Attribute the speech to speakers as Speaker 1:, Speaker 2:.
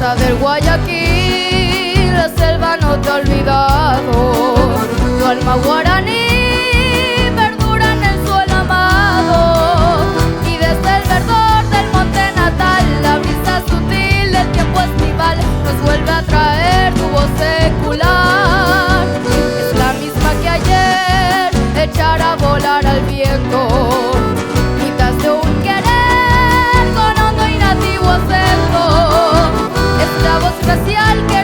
Speaker 1: Raza del Guayaquil, la selva no te ha olvidado. Tu alma guaraní perdura en el suelo amado. Y desde el verdor del monte natal, la brisa sutil del tiempo estival nos vuelve a traer tu voz secular. Es la misma que ayer, echar a volar al viento. Mitas de un querer con hondo y nativo acento. Es la voz racial que